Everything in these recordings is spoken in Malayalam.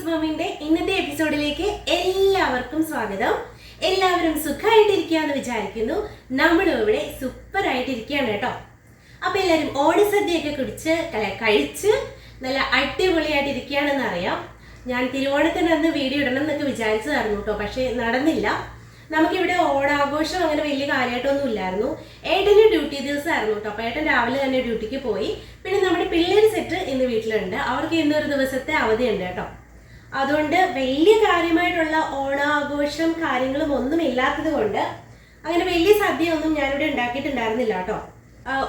മാമിന്റെ ഇന്നത്തെ എപ്പിസോഡിലേക്ക് എല്ലാവർക്കും സ്വാഗതം. എല്ലാവരും സുഖമായിട്ടിരിക്കുകയെന്ന് വിചാരിക്കുന്നു. നമ്മളും ഇവിടെ സൂപ്പർ ആയിട്ടിരിക്കുകയാണ് കേട്ടോ. അപ്പൊ എല്ലാവരും ഓണസദ്യയൊക്കെ കഴിച്ച് നല്ല അടിപൊളിയായിട്ടിരിക്കുകയാണെന്ന് അറിയാം. ഞാൻ തിരുവോണത്തിന് അന്ന് വീഡിയോ ഇടണം എന്നൊക്കെ വിചാരിച്ചതായിരുന്നു കേട്ടോ, പക്ഷെ നടന്നില്ല. നമുക്കിവിടെ ഓണാഘോഷം അങ്ങനെ വലിയ കാര്യമായിട്ടൊന്നും ഇല്ലായിരുന്നു. ഏട്ടന് ഡ്യൂട്ടി ദിവസമായിരുന്നു കേട്ടോ. അപ്പൊ ഏട്ടൻ രാവിലെ തന്നെ ഡ്യൂട്ടിക്ക് പോയി. പിന്നെ നമ്മുടെ പിള്ളേർ സെറ്റ് ഇന്ന് വീട്ടിലുണ്ട്. അവർക്ക് ഇന്നൊരു ദിവസത്തെ അവധിയുണ്ട് കേട്ടോ. അതുകൊണ്ട് വലിയ കാര്യമായിട്ടുള്ള ഓണാഘോഷം കാര്യങ്ങളും ഒന്നും ഇല്ലാത്തത് കൊണ്ട് അങ്ങനെ വലിയ സദ്യ ഒന്നും ഞാനിവിടെ ഉണ്ടാക്കിയിട്ടുണ്ടായിരുന്നില്ല കേട്ടോ.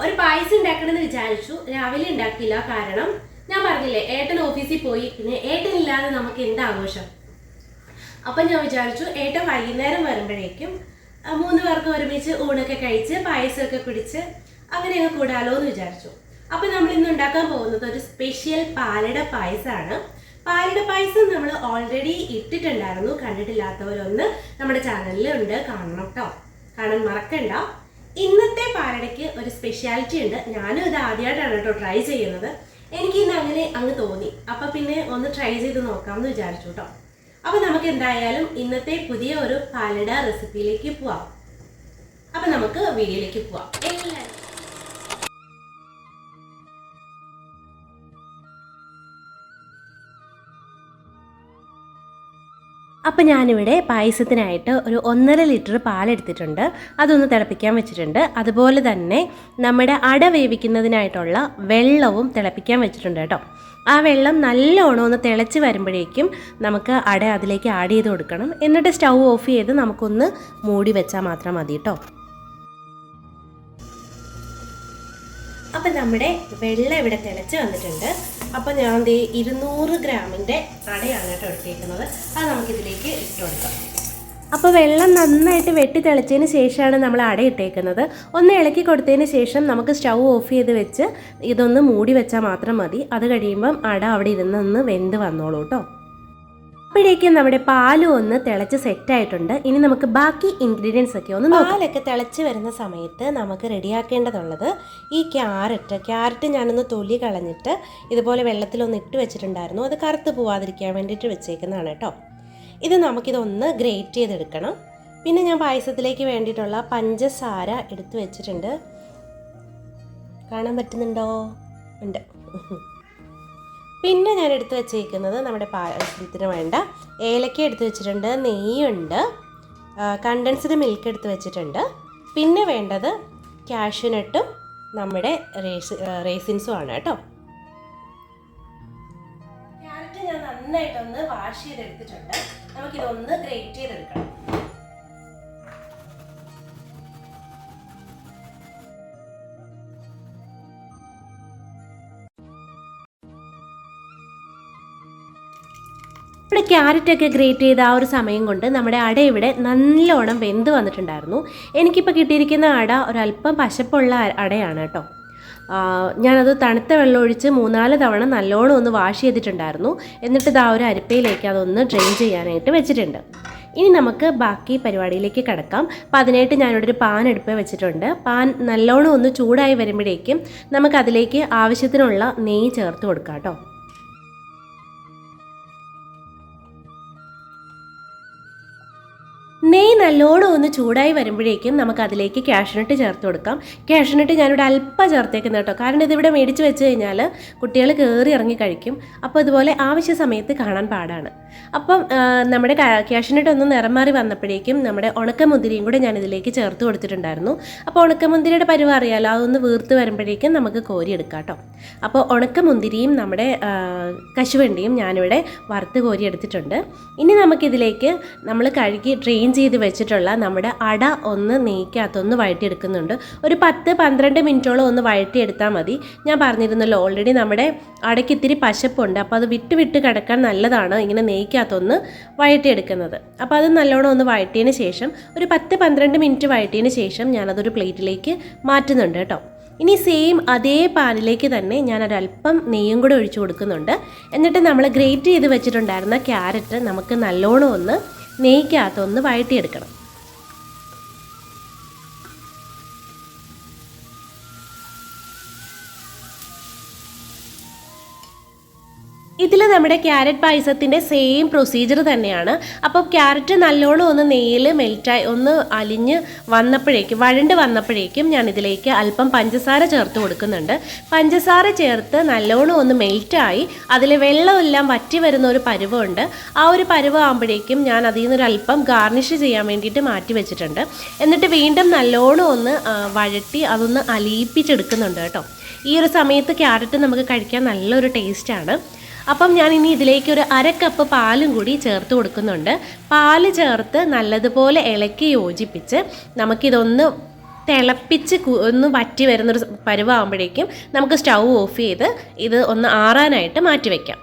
ഒരു പായസം ഉണ്ടാക്കണമെന്ന് വിചാരിച്ചു, രാവിലെ ഉണ്ടാക്കിയില്ല. കാരണം ഞാൻ പറഞ്ഞില്ലേ, ഏട്ടൻ ഓഫീസിൽ പോയി. പിന്നെ ഏട്ടനില്ലാതെ നമുക്ക് എന്താ ആഘോഷം? അപ്പം ഞാൻ വിചാരിച്ചു ഏട്ടൻ വൈകുന്നേരം വരുമ്പോഴേക്കും 3 പേർക്ക് ഒരുമിച്ച് ഊണൊക്കെ കഴിച്ച് പായസമൊക്കെ കുടിച്ച് അങ്ങനെ അങ്ങ് കൂടാലോ എന്ന് വിചാരിച്ചു. അപ്പം നമ്മൾ ഇന്ന് ഉണ്ടാക്കാൻ പോകുന്നത് ഒരു സ്പെഷ്യൽ പാലട പായസമാണ്. പാലട പായസം നമ്മൾ ഓൾറെഡി ഇട്ടിട്ടുണ്ടായിരുന്നു. കണ്ടിട്ടില്ലാത്തവരൊന്ന് നമ്മുടെ ചാനലിൽ ഉണ്ട്, കാണണം കേട്ടോ. കാണാൻ മറക്കണ്ട. ഇന്നത്തെ പാലടയ്ക്ക് ഒരു സ്പെഷ്യാലിറ്റി ഉണ്ട്. ഞാനും ഇത് ആദ്യമായിട്ടാണ് കേട്ടോ ട്രൈ ചെയ്യുന്നത്. എനിക്കിന്ന് അങ്ങനെ അങ്ങ് തോന്നി. അപ്പം പിന്നെ ഒന്ന് ട്രൈ ചെയ്ത് നോക്കാമെന്ന് വിചാരിച്ചു കേട്ടോ. അപ്പൊ നമുക്ക് എന്തായാലും ഇന്നത്തെ പുതിയ ഒരു പാലട റെസിപ്പിയിലേക്ക് പോവാം. അപ്പൊ നമുക്ക് വീഡിയോയിലേക്ക് പോവാം. അപ്പം ഞാനിവിടെ പായസത്തിനായിട്ട് ഒരു 1.5 ലിറ്റർ പാലെടുത്തിട്ടുണ്ട്. അതൊന്ന് തിളപ്പിക്കാൻ വെച്ചിട്ടുണ്ട്. അതുപോലെ തന്നെ നമ്മുടെ അട വേവിക്കുന്നതിനായിട്ടുള്ള വെള്ളവും തിളപ്പിക്കാൻ വെച്ചിട്ടുണ്ട് കേട്ടോ. ആ വെള്ളം നല്ലോണം ഒന്ന് തിളച്ച് വരുമ്പോഴേക്കും നമുക്ക് അട അതിലേക്ക് ആഡ് ചെയ്ത് കൊടുക്കണം. എന്നിട്ട് സ്റ്റൗ ഓഫ് ചെയ്ത് നമുക്കൊന്ന് മൂടി വെച്ചാൽ മാത്രം മതി കേട്ടോ. അപ്പം നമ്മുടെ വെള്ളം ഇവിടെ തിളച്ച് വന്നിട്ടുണ്ട്. അപ്പം ഞാൻ 200 ഗ്രാമിൻ്റെ അടയാണ് കേട്ടോ എടുത്തേക്കുന്നത്. അത് നമുക്കിതിലേക്ക് ഇട്ട് കൊടുക്കാം. അപ്പോൾ വെള്ളം നന്നായിട്ട് വെട്ടി തിളച്ചതിന് ശേഷമാണ് നമ്മൾ അട ഇട്ടേക്കുന്നത്. ഒന്ന് ഇളക്കി കൊടുത്തതിന് ശേഷം നമുക്ക് സ്റ്റൗ ഓഫ് ചെയ്ത് വെച്ച് ഇതൊന്ന് മൂടി വെച്ചാൽ മാത്രം മതി. അത് കഴിയുമ്പം അട അവിടെ ഇരുന്നൊന്ന് വെന്ത് വന്നോളൂ കേട്ടോ. അപ്പോഴേക്കും നമ്മുടെ പാലും ഒന്ന് തിളച്ച് സെറ്റായിട്ടുണ്ട്. ഇനി നമുക്ക് ബാക്കി ഇൻഗ്രീഡിയൻസ് ഒക്കെ ഒന്ന് നോക്കാം. പാലൊക്കെ തിളച്ച് വരുന്ന സമയത്ത് നമുക്ക് റെഡിയാക്കേണ്ടതുള്ളത് ഈ ക്യാരറ്റ് ഞാനൊന്ന് തൊലി കളഞ്ഞിട്ട് ഇതുപോലെ വെള്ളത്തിലൊന്ന് ഇട്ട് വെച്ചിട്ടുണ്ടായിരുന്നു. അത് കറുത്ത് പോവാതിരിക്കാൻ വേണ്ടിയിട്ട് വെച്ചേക്കുന്നതാണ് കേട്ടോ. ഇത് നമുക്കിതൊന്ന് ഗ്രേറ്റ് ചെയ്തെടുക്കണം. പിന്നെ ഞാൻ പായസത്തിലേക്ക് വേണ്ടിയിട്ടുള്ള പഞ്ചസാര എടുത്ത് വെച്ചിട്ടുണ്ട്. കാണാൻ പറ്റുന്നുണ്ടോ? ഉണ്ട്. പിന്നെ ഞാൻ എടുത്ത് വെച്ചേക്കുന്നത് നമ്മുടെ പായസത്തിന് വേണ്ട ഏലക്ക എടുത്ത് വെച്ചിട്ടുണ്ട്, നെയ്യുണ്ട്, കണ്ടൻസ്ഡ് മിൽക്ക് എടുത്ത് വെച്ചിട്ടുണ്ട്. പിന്നെ വേണ്ടത് കാഷ്യൂനട്ടും നമ്മുടെ റേസിൻസും ആണ് കേട്ടോ. ക്യാരറ്റ് ഞാൻ നന്നായിട്ടൊന്ന് വാഷ് ചെയ്തെടുത്തിട്ടുണ്ട്. നമുക്കിതൊന്ന് ഗ്രേറ്റ് ചെയ്തെടുക്കണം. ഇവിടെ ക്യാരറ്റൊക്കെ ഗ്രേറ്റ് ചെയ്ത ആ ഒരു സമയം കൊണ്ട് നമ്മുടെ അട ഇവിടെ നല്ലോണം വെന്ത് വന്നിട്ടുണ്ടായിരുന്നു. എനിക്കിപ്പോൾ കിട്ടിയിരിക്കുന്ന അട ഒരല്പം പശപ്പുള്ള അടയാണ് കേട്ടോ. ഞാനത് തണുത്ത വെള്ളം ഒഴിച്ച് 3-4 തവണ നല്ലോണം ഒന്ന് വാഷ് ചെയ്തിട്ടുണ്ടായിരുന്നു. എന്നിട്ട് ഇതാ ഒരു അരിപ്പയിലേക്ക് അതൊന്ന് ഡ്രെയിൻ ചെയ്യാനായിട്ട് വെച്ചിട്ടുണ്ട്. ഇനി നമുക്ക് ബാക്കി പരിപാടിയിലേക്ക് കിടക്കാം. അപ്പം അതിനായിട്ട് ഞാനിവിടെ ഒരു പാൻ അടുപ്പ് വെച്ചിട്ടുണ്ട്. പാൻ നല്ലോണം ഒന്ന് ചൂടായി വരുമ്പോഴേക്കും നമുക്കതിലേക്ക് ആവശ്യത്തിനുള്ള നെയ്യ് ചേർത്ത് കൊടുക്കാം കേട്ടോ. നെയ്യ് നല്ലോണം ഒന്ന് ചൂടായി വരുമ്പോഴേക്കും നമുക്കതിലേക്ക് കാഷ്യൂനട്ട് ചേർത്ത് കൊടുക്കാം. കാഷ്യൂനട്ട് ഞാനിവിടെ അല്പം ചേർത്തേക്കുന്നത് കേട്ടോ. കാരണം ഇതിവിടെ മേടിച്ച് വെച്ച് കഴിഞ്ഞാൽ കുട്ടികൾ കയറി ഇറങ്ങി കഴിക്കും. അപ്പോൾ ഇതുപോലെ ആവശ്യ സമയത്ത് കാണാൻ പാടാണ്. അപ്പം നമ്മുടെ കാഷ്യൂനട്ട് ഒന്ന് നിറം മാറി വന്നപ്പോഴേക്കും നമ്മുടെ ഉണക്കമുന്തിരിയും കൂടെ ഞാൻ ഇതിലേക്ക് ചേർത്ത് കൊടുത്തിട്ടുണ്ടായിരുന്നു. അപ്പോൾ ഉണക്കമുന്തിരിയുടെ പരുവം അറിയാമല്ലോ, അതൊന്ന് വീർത്ത് വരുമ്പോഴേക്കും നമുക്ക് കോരിയെടുക്കാം കേട്ടോ. അപ്പോൾ ഉണക്കമുന്തിരിയും നമ്മുടെ കശുവണ്ടിയും ഞാനിവിടെ വറുത്ത് കോരി എടുത്തിട്ടുണ്ട്. ഇനി നമുക്കിതിലേക്ക് നമ്മൾ കഴുകി ഡ്രെയിൻ ചെയ്ത് വെച്ചിട്ടുള്ള നമ്മുടെ അട ഒന്ന് നെയ്ക്കകത്തൊന്ന് വഴറ്റിയെടുക്കുന്നുണ്ട്. ഒരു 10-12 മിനിറ്റോളം ഒന്ന് വഴറ്റിയെടുത്താൽ മതി. ഞാൻ പറഞ്ഞിരുന്നല്ലോ ഓൾറെഡി നമ്മുടെ അടയ്ക്ക് ഇത്തിരി പശപ്പുണ്ട്. അപ്പോൾ അത് വിട്ട് കിടക്കാൻ നല്ലതാണ് ഇങ്ങനെ നെയ്ക്കകത്തൊന്ന് വഴറ്റിയെടുക്കുന്നത്. അപ്പോൾ അത് നല്ലോണം ഒന്ന് വഴറ്റിയതിന് ശേഷം ഒരു 10-12 മിനിറ്റ് വഴറ്റിയതിന് ശേഷം ഞാനതൊരു പ്ലേറ്റിലേക്ക് മാറ്റുന്നുണ്ട് കേട്ടോ. ഇനി സെയിം അതേ പാനിലേക്ക് തന്നെ ഞാനൊരല്പം നെയ്യും കൂടെ ഒഴിച്ചു കൊടുക്കുന്നുണ്ട്. എന്നിട്ട് നമ്മൾ ഗ്രേറ്റ് ചെയ്ത് വെച്ചിട്ടുണ്ടായിരുന്ന ക്യാരറ്റ് നമുക്ക് നല്ലോണം ഒന്ന് നെയ്ക്കകത്തൊന്ന് വഴറ്റിയെടുക്കണം. ഇതിൽ നമ്മുടെ ക്യാരറ്റ് പായസത്തിൻ്റെ സെയിം പ്രൊസീജിയർ തന്നെയാണ്. അപ്പോൾ ക്യാരറ്റ് നല്ലോണം ഒന്ന് നെയ്യിൽ മെൽറ്റായി ഒന്ന് അലിഞ്ഞ് വഴണ്ട് വന്നപ്പോഴേക്കും ഞാൻ ഇതിലേക്ക് അല്പം പഞ്ചസാര ചേർത്ത് കൊടുക്കുന്നുണ്ട്. പഞ്ചസാര ചേർത്ത് നല്ലോണം ഒന്ന് മെൽറ്റായി അതിൽ വെള്ളമെല്ലാം വറ്റി വരുന്ന ഒരു പരുവമുണ്ട്. ആ ഒരു പരുവമാകുമ്പോഴേക്കും ഞാൻ അതിൽ നിന്നൊരു അല്പം ഗാർണിഷ് ചെയ്യാൻ വേണ്ടിയിട്ട് മാറ്റി വെച്ചിട്ടുണ്ട്. എന്നിട്ട് വീണ്ടും നല്ലോണം ഒന്ന് വഴറ്റി അതൊന്ന് അലിയിപ്പിച്ചെടുക്കുന്നുണ്ട് കേട്ടോ. ഈ ഒരു സമയത്ത് ക്യാരറ്റ് നമുക്ക് കഴിക്കാൻ നല്ലൊരു ടേസ്റ്റാണ്. അപ്പം ഞാൻ ഇനി ഇതിലേക്ക് ഒരു 1/2 കപ്പ് പാലും കൂടി ചേർത്ത് കൊടുക്കുന്നുണ്ട്. പാല് ചേർത്ത് നല്ലതുപോലെ ഇളക്കി യോജിപ്പിച്ച് നമുക്കിതൊന്ന് തിളപ്പിച്ച് ഒന്ന് വറ്റി വരുന്നൊരു പരുവാകുമ്പോഴേക്കും നമുക്ക് സ്റ്റൗ ഓഫ് ചെയ്ത് ഇത് ഒന്ന് ആറാനായിട്ട് മാറ്റി വയ്ക്കാം.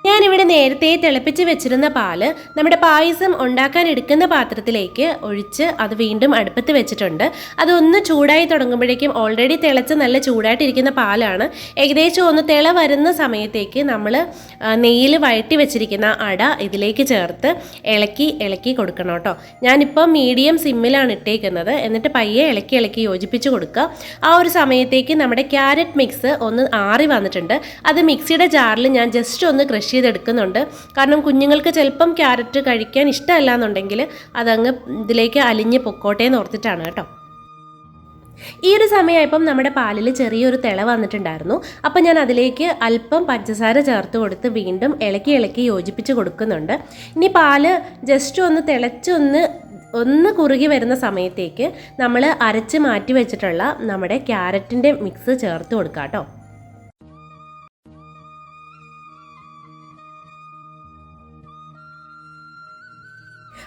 ഞാനിവിടെ നേരത്തെ തിളപ്പിച്ച് വെച്ചിരുന്ന പാല് നമ്മുടെ പായസം ഉണ്ടാക്കാൻ എടുക്കുന്ന പാത്രത്തിലേക്ക് ഒഴിച്ച് അത് വീണ്ടും അടുപ്പത്ത് വെച്ചിട്ടുണ്ട്. അതൊന്ന് ചൂടായി തുടങ്ങുമ്പോഴേക്കും ഓൾറെഡി തിളച്ച് നല്ല ചൂടായിട്ടിരിക്കുന്ന പാലാണ്. ഏകദേശം ഒന്ന് തിള വരുന്ന സമയത്തേക്ക് നമ്മൾ നെയ്യിൽ വഴറ്റി വെച്ചിരിക്കുന്ന അട ഇതിലേക്ക് ചേർത്ത് ഇളക്കി കൊടുക്കണം കേട്ടോ. ഞാനിപ്പോൾ മീഡിയം സിമ്മിലാണ് ഇട്ടേക്കുന്നത്. എന്നിട്ട് പയ്യെ ഇളക്കി യോജിപ്പിച്ച് കൊടുക്കുക. ആ ഒരു സമയത്തേക്ക് നമ്മുടെ ക്യാരറ്റ് മിക്സ് ഒന്ന് ആറി വന്നിട്ടുണ്ട്. അത് മിക്സിയുടെ ജാറിൽ ഞാൻ ജസ്റ്റ് ഒന്ന് ക്രഷ് ചെയ്തെടുക്കുന്നുണ്ട്. കാരണം കുഞ്ഞുങ്ങൾക്ക് ചിലപ്പം ക്യാരറ്റ് കഴിക്കാൻ ഇഷ്ടമല്ല എന്നുണ്ടെങ്കിൽ അതങ്ങ് ഇതിലേക്ക് അലിഞ്ഞ് പൊക്കോട്ടെ എന്ന് ഓർത്തിട്ടാണ് കേട്ടോ. ഈ ഒരു സമയമായപ്പം നമ്മുടെ പാലിൽ ചെറിയൊരു തിള വന്നിട്ടുണ്ടായിരുന്നു. അപ്പം ഞാൻ അതിലേക്ക് അല്പം പഞ്ചസാര ചേർത്ത് കൊടുത്ത് വീണ്ടും ഇളക്കി യോജിപ്പിച്ച് കൊടുക്കുന്നുണ്ട്. ഇനി പാല് ജസ്റ്റ് ഒന്ന് ഒന്ന് കുറുകി വരുന്ന സമയത്തേക്ക് നമ്മൾ അരച്ച് മാറ്റി വെച്ചിട്ടുള്ള നമ്മുടെ ക്യാരറ്റിൻ്റെ മിക്സ് ചേർത്ത് കൊടുക്കാം കേട്ടോ.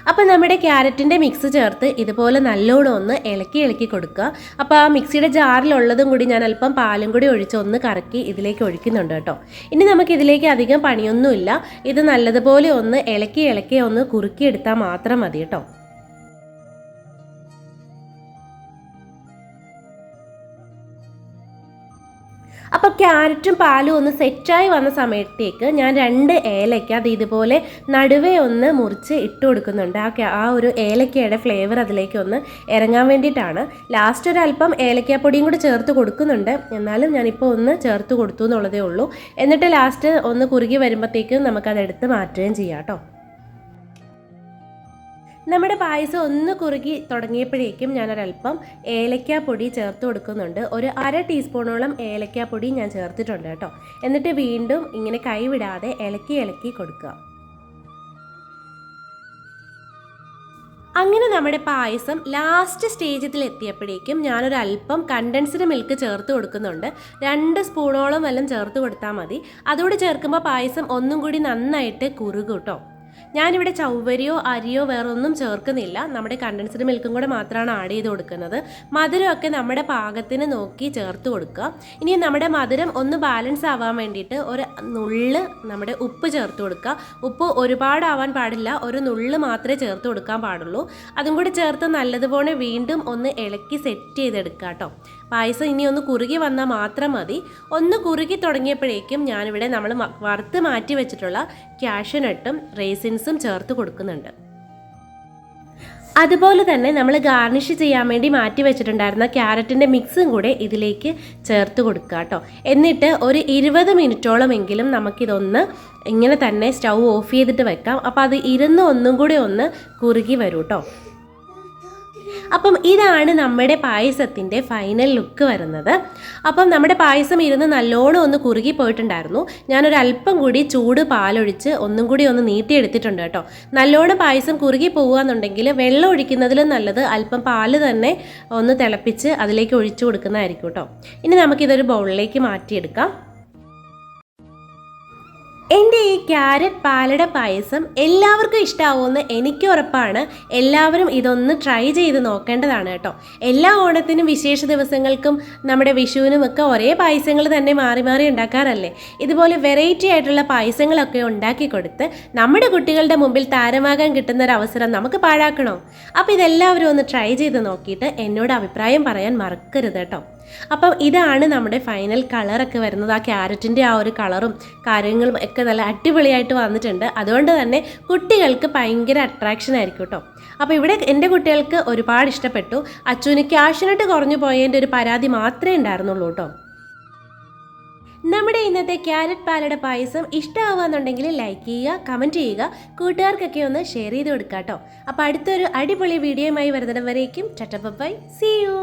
അപ്പോൾ നമ്മുടെ ക്യാരറ്റിൻ്റെ മിക്സ് ചേർത്ത് ഇതുപോലെ നല്ലോണം ഒന്ന് ഇളക്കി കൊടുക്കുക. അപ്പോൾ ആ മിക്സിയുടെ ജാറിലുള്ളതും കൂടി ഞാൻ അല്പം പാലും കൂടി ഒഴിച്ച് ഒന്ന് കറക്കി ഇതിലേക്ക് ഒഴിക്കുന്നുണ്ട് കേട്ടോ. ഇനി നമുക്കിതിലേക്ക് അധികം പണിയൊന്നുമില്ല. ഇത് നല്ലതുപോലെ ഒന്ന് ഇളക്കി ഒന്ന് കുറുക്കിയെടുത്താൽ മാത്രം മതി കേട്ടോ. അപ്പോൾ ക്യാരറ്റും പാലും ഒന്ന് സെറ്റായി വന്ന സമയത്തേക്ക് ഞാൻ 2 ഏലക്ക അത് ഇതുപോലെ നടുവേ ഒന്ന് മുറിച്ച് ഇട്ട് കൊടുക്കുന്നുണ്ട്. ആ ഒരു ഏലക്കയുടെ ഫ്ലേവർ അതിലേക്ക് ഒന്ന് ഇറങ്ങാൻ വേണ്ടിയിട്ടാണ്. ലാസ്റ്റ് ഒരു അല്പം ഏലക്കാപ്പൊടിയും കൂടി ചേർത്ത് കൊടുക്കുന്നുണ്ട്. എന്നാലും ഞാനിപ്പോൾ ഒന്ന് ചേർത്ത് കൊടുത്തു എന്നുള്ളതേ ഉള്ളൂ. എന്നിട്ട് ലാസ്റ്റ് ഒന്ന് കുറുകി വരുമ്പോഴത്തേക്കും നമുക്കതെടുത്ത് മാറ്റുകയും ചെയ്യാം കേട്ടോ. നമ്മുടെ പായസം ഒന്ന് കുറുകി തുടങ്ങിയപ്പോഴേക്കും ഞാനൊരല്പം ഏലക്കാപ്പൊടി ചേർത്ത് കൊടുക്കുന്നുണ്ട്. ഒരു 1/2 ടീസ്പൂണോളം ഏലക്കാപ്പൊടി ഞാൻ ചേർത്തിട്ടുണ്ട് കേട്ടോ. എന്നിട്ട് വീണ്ടും ഇങ്ങനെ കൈവിടാതെ ഇളക്കി കൊടുക്കുക. അങ്ങനെ നമ്മുടെ പായസം ലാസ്റ്റ് സ്റ്റേജിൽ എത്തിയപ്പോഴേക്കും ഞാനൊരല്പം കണ്ടൻസ്ഡ് മിൽക്ക് ചേർത്ത് കൊടുക്കുന്നുണ്ട്. 2 സ്പൂണോളം വല്ലതും ചേർത്ത് കൊടുത്താൽ മതി. അതോടെ ചേർക്കുമ്പോൾ പായസം ഒന്നും കൂടി നന്നായിട്ട് കുറുകും കേട്ടോ. ഞാനിവിടെ ചവ്വരിയോ അരിയോ വേറെ ഒന്നും ചേർക്കുന്നില്ല. നമ്മുടെ കണ്ടൻസ്ഡ് മിൽക്കും കൂടെ മാത്രമാണ് ആഡ് ചെയ്ത് കൊടുക്കുന്നത്. മധുരമൊക്കെ നമ്മുടെ പാകത്തിന് നോക്കി ചേർത്ത് കൊടുക്കുക. ഇനി നമ്മുടെ മധുരം ഒന്ന് ബാലൻസ് ആവാൻ വേണ്ടിയിട്ട് ഒരു നുള്ള് നമ്മുടെ ഉപ്പ് ചേർത്ത് കൊടുക്കുക. ഉപ്പ് ഒരുപാടാവാൻ പാടില്ല, ഒരു നുള്ള് മാത്രമേ ചേർത്ത് കൊടുക്കാൻ പാടുള്ളൂ. അതും കൂടി ചേർത്ത് നല്ലതുപോലെ വീണ്ടും ഒന്ന് ഇളക്കി സെറ്റ് ചെയ്തെടുക്കുക കേട്ടോ. പായസം ഇനി ഒന്ന് കുറുകി വന്നാൽ മാത്രം മതി. ഒന്ന് കുറുകി തുടങ്ങിയപ്പോഴേക്കും ഞാനിവിടെ നമ്മൾ വറുത്ത് മാറ്റി വെച്ചിട്ടുള്ള കാഷ്യൂനട്ടും റേസിൻസും ചേർത്ത് കൊടുക്കുന്നുണ്ട്. അതുപോലെ തന്നെ നമ്മൾ ഗാർണിഷ് ചെയ്യാൻ വേണ്ടി മാറ്റി വെച്ചിട്ടുണ്ടായിരുന്ന ക്യാരറ്റിൻ്റെ മിക്സും കൂടെ ഇതിലേക്ക് ചേർത്ത് കൊടുക്കുക കേട്ടോ. എന്നിട്ട് ഒരു 20 മിനിറ്റോളം എങ്കിലും നമുക്കിതൊന്ന് ഇങ്ങനെ തന്നെ സ്റ്റൗ ഓഫ് ചെയ്തിട്ട് വെക്കാം. അപ്പോൾ അത് ഇരുന്ന് ഒന്നും കൂടി ഒന്ന് കുറുകി വരും കേട്ടോ. അപ്പം ഇതാണ് നമ്മുടെ പായസത്തിൻ്റെ ഫൈനൽ ലുക്ക് വരുന്നത്. അപ്പം നമ്മുടെ പായസം ഇരുന്ന് നല്ലോണം ഒന്ന് കുറുകി പോയിട്ടുണ്ടായിരുന്നു. ഞാനൊരല്പം കൂടി ചൂട് പാലൊഴിച്ച് ഒന്നും കൂടി ഒന്ന് നീട്ടിയെടുത്തിട്ടുണ്ട് കേട്ടോ. നല്ലോണം പായസം കുറുകി പോകുകയെന്നുണ്ടെങ്കിൽ വെള്ളം ഒഴിക്കുന്നതിലും നല്ലത് അല്പം പാല് തന്നെ ഒന്ന് തിളപ്പിച്ച് അതിലേക്ക് ഒഴിച്ചു കൊടുക്കുന്നതായിരിക്കും കേട്ടോ. ഇനി നമുക്കിതൊരു ബൗളിലേക്ക് മാറ്റിയെടുക്കാം. എൻ്റെ ഈ ക്യാരറ്റ് പാലട പായസം എല്ലാവർക്കും ഇഷ്ടമാവുമെന്ന് എനിക്ക് ഉറപ്പാണ്. എല്ലാവരും ഇതൊന്ന് ട്രൈ ചെയ്ത് നോക്കേണ്ടതാണ് കേട്ടോ. എല്ലാ ഓണത്തിനും വിശേഷ ദിവസങ്ങൾക്കും നമ്മുടെ വിഷുവിനുമൊക്കെ ഒരേ പായസങ്ങൾ തന്നെ മാറി മാറി ഉണ്ടാക്കാറല്ലേ. ഇതുപോലെ വെറൈറ്റി ആയിട്ടുള്ള പായസങ്ങളൊക്കെ ഉണ്ടാക്കി കൊടുത്ത് നമ്മുടെ കുട്ടികളുടെ മുമ്പിൽ താരമാകാൻ കിട്ടുന്നൊരവസരം നമുക്ക് പാഴാക്കണോ? അപ്പോൾ ഇതെല്ലാവരും ഒന്ന് ട്രൈ ചെയ്ത് നോക്കിയിട്ട് എന്നോട് അഭിപ്രായം പറയാൻ മറക്കരുത് കേട്ടോ. അപ്പം ഇതാണ് നമ്മുടെ ഫൈനൽ കളറൊക്കെ വരുന്നത്. ആ ക്യാരറ്റിൻ്റെ ആ ഒരു കളറും കാര്യങ്ങളും ഒക്കെ നല്ല അടിപൊളിയായിട്ട് വന്നിട്ടുണ്ട്. അതുകൊണ്ട് തന്നെ കുട്ടികൾക്ക് ഭയങ്കര അട്രാക്ഷൻ ആയിരിക്കും കേട്ടോ. അപ്പോൾ ഇവിടെ എൻ്റെ കുട്ടികൾക്ക് ഒരുപാട് ഇഷ്ടപ്പെട്ടു. അച്ചുവിന് കാഷ്യൂനട്ട് കുറഞ്ഞു പോയതിൻ്റെ ഒരു പരാതി മാത്രമേ ഉണ്ടായിരുന്നുള്ളൂ കേട്ടോ. നമ്മുടെ ഇന്നത്തെ ക്യാരറ്റ് പാലട പായസം ഇഷ്ടമാവാന്നുണ്ടെങ്കിൽ ലൈക്ക് ചെയ്യുക, കമൻറ്റ് ചെയ്യുക, കൂട്ടുകാർക്കൊക്കെ ഒന്ന് ഷെയർ ചെയ്ത് കൊടുക്കാം കേട്ടോ. അപ്പോൾ അടുത്തൊരു അടിപൊളി വീഡിയോയുമായി വരുന്നിടം വരേക്കും ടട്ട ബൈ, സീ യു.